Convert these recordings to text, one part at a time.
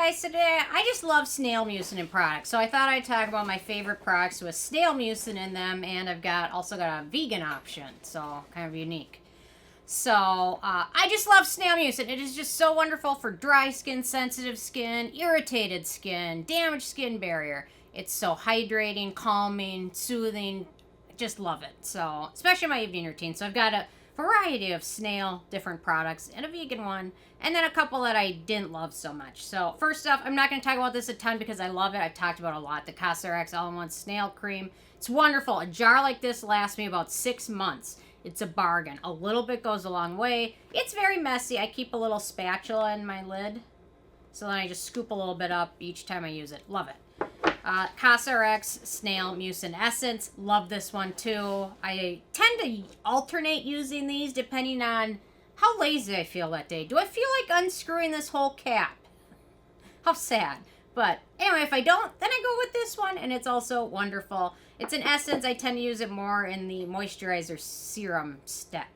guys, today I just love Snail Mucin in products, so I thought I'd talk about my favorite products with Snail Mucin in them, and I've also got a vegan option, so kind of unique. So, I just love Snail Mucin. It is just so wonderful for dry skin, sensitive skin, irritated skin, damaged skin barrier. It's so hydrating, calming, soothing. Just love it. So, especially my evening routine. So, I've got a variety of Snail different products and a vegan one, and then a couple that I didn't love so much. So, first off, I'm not going to talk about this a ton because I love it. I've talked about it a lot. The Casarax All-in-One Snail Cream. It's wonderful. A jar like this lasts me about 6 months. It's a bargain. A little bit goes a long way. It's very messy. I keep a little spatula in my lid, so then I just scoop a little bit up each time I use it. Love it. Casarax Snail Mucinessence. Love this one too. I tend to alternate using these depending on how lazy I feel that day. Do I feel like unscrewing this whole cap? How sad. But anyway, if I don't, then I go with this one, and it's also wonderful. It's an essence. I tend to use it more in the moisturizer serum step.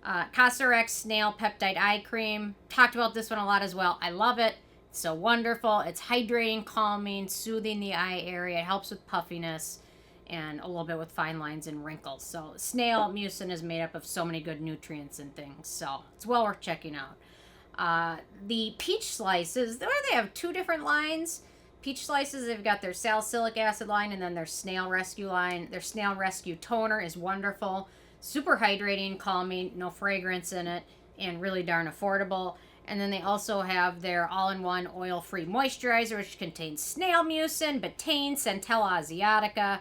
Cosrx Snail Peptide Eye Cream. Talked about this one a lot as well. I love it. It's so wonderful. It's hydrating, calming, soothing the eye area. It helps with puffiness and a little bit with fine lines and wrinkles. So Snail Mucin is made up of so many good nutrients and things. So it's well worth checking out. The peach slices, they have two different lines. Peach slices, they've got their salicylic acid line and then their snail rescue line. Their snail rescue toner is wonderful. Super hydrating, calming, no fragrance in it, and really darn affordable. And then they also have their all-in-one oil-free moisturizer, which contains snail mucin, betaine, centella asiatica,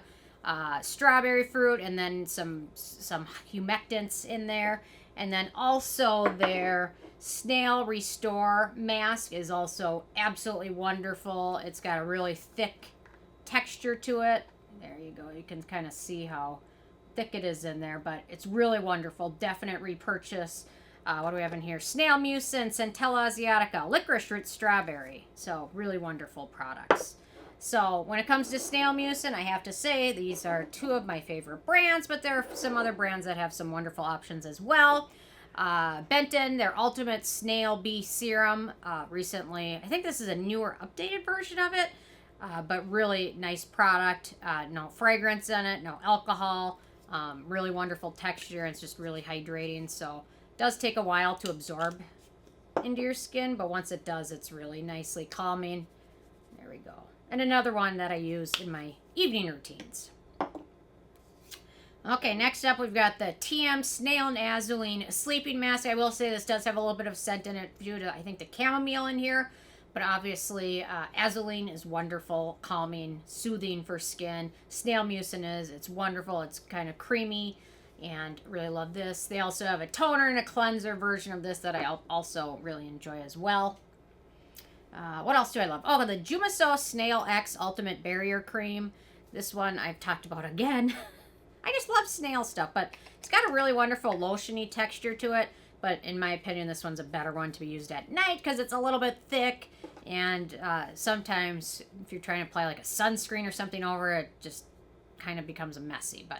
strawberry fruit, and then some humectants in there. And then also their Snail Restore mask is also absolutely wonderful. It's got a really thick texture to it. There you go. You can kind of see how thick it is in there, but it's really wonderful. Definite repurchase. What do we have in here? Snail Mucin, Centella Asiatica, Licorice Root Strawberry. So really wonderful products. So when it comes to Snail Mucin, I have to say these are two of my favorite brands, but there are some other brands that have some wonderful options as well. Benton, their Ultimate Snail Bee Serum, recently. I think this is a newer, updated version of it, but really nice product. No fragrance in it, no alcohol, really wonderful texture, and it's just really hydrating. So it does take a while to absorb into your skin, but once it does, it's really nicely calming. There we go. And another one that I use in my evening routines. Okay, next up we've got the Tiam Snail and Azulene Sleeping Mask. I will say this does have a little bit of scent in it due to, I think, the chamomile in here. But obviously, Azulene is wonderful, calming, soothing for skin. Snail Mucin is. It's wonderful. It's kind of creamy, and really love this. They also have a toner and a cleanser version of this that I also really enjoy as well. What else do I love? Oh, the Jumiso Snail X Ultimate Barrier Cream. This one I've talked about again. I just love snail stuff, but it's got a really wonderful lotiony texture to it. But in my opinion, this one's a better one to be used at night because it's a little bit thick. And sometimes if you're trying to apply like a sunscreen or something over it, just kind of becomes messy. But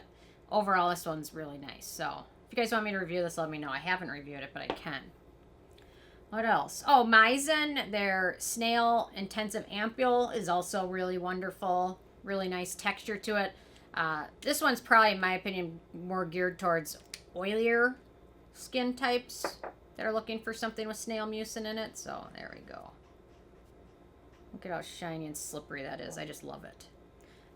overall, this one's really nice. So if you guys want me to review this, let me know. I haven't reviewed it, but I can. What else? Oh, Mizon, their Snail Intensive Ampoule is also really wonderful. Really nice texture to it. This one's probably, in my opinion, more geared towards oilier skin types that are looking for something with Snail Mucin in it. So there we go. Look at how shiny and slippery that is. I just love it.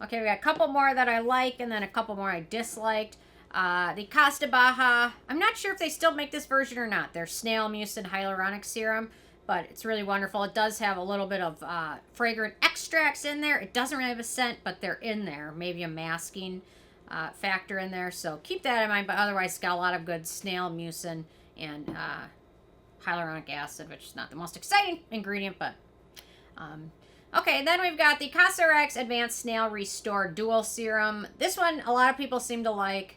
Okay, we got a couple more that I like and then a couple more I disliked. The Baha, I'm not sure if they still make this version or not. Their Snail Mucin Hyaluronic Serum, but it's really wonderful. It does have a little bit of fragrant extracts in there. It doesn't really have a scent, but they're in there. Maybe a masking factor in there. So keep that in mind, but otherwise it's got a lot of good Snail Mucin and hyaluronic acid, which is not the most exciting ingredient, but... Okay, then we've got the Casarax Advanced Snail Restore Dual Serum. This one, a lot of people seem to like.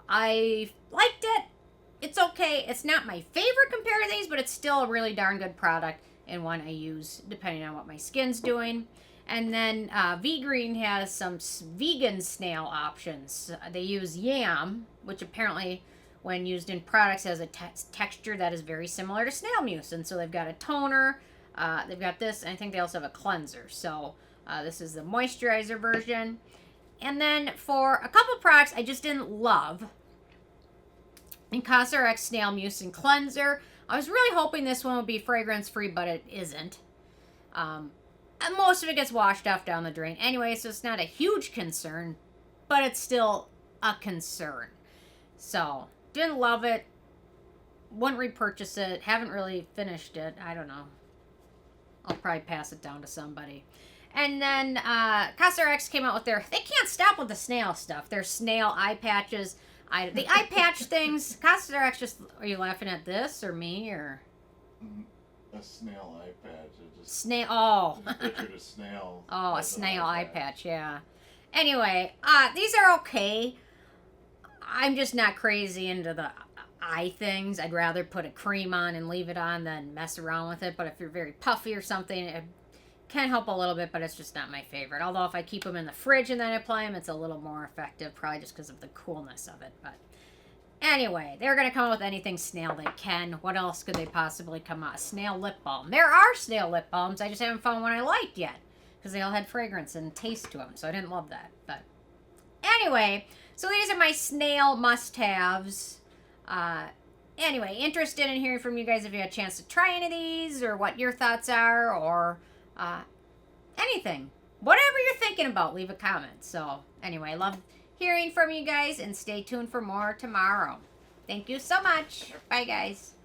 I liked it. It's okay. It's not my favorite compared to these, but it's still a really darn good product and one I use depending on what my skin's doing. And then VEGREEN has some vegan snail options. They use yam, which apparently when used in products has a texture that is very similar to snail mucin. So they've got a toner, They've got this, and I think they also have a cleanser. So this is the moisturizer version. And then for a couple products I just didn't love, in Casarax Snail Mucin Cleanser, I was really hoping this one would be fragrance-free, but it isn't. And most of it gets washed off down the drain anyway, so it's not a huge concern, but it's still a concern. So, didn't love it. Wouldn't repurchase it. Haven't really finished it. I don't know. I'll probably pass it down to somebody. And then Casarax came out with their... They can't stop with the snail stuff. Their Snail Eye Patches. The eye patch things, Casarax just... Are you laughing at this or me or... A snail eye patch. Snail... Oh. Pictured a snail. Oh, a snail eye patch, yeah. Anyway, these are okay. I'm just not crazy into the eye things. I'd rather put a cream on and leave it on than mess around with it. But if you're very puffy or something, it can help a little bit, but it's just not my favorite. Although if I keep them in the fridge and then apply them, it's a little more effective, probably just because of the coolness of it. But anyway, they're going to come up with anything snail they can. What else could they possibly come out? Snail lip balm. There are snail lip balms. I just haven't found one I liked yet, because they all had fragrance and taste to them, so I didn't love that. But anyway, so these are my snail must-haves. Anyway, interested in hearing from you guys if you had a chance to try any of these, or what your thoughts are, or anything. Whatever you're thinking about, leave a comment. So anyway, love hearing from you guys, and stay tuned for more tomorrow. Thank you so much. Bye, guys.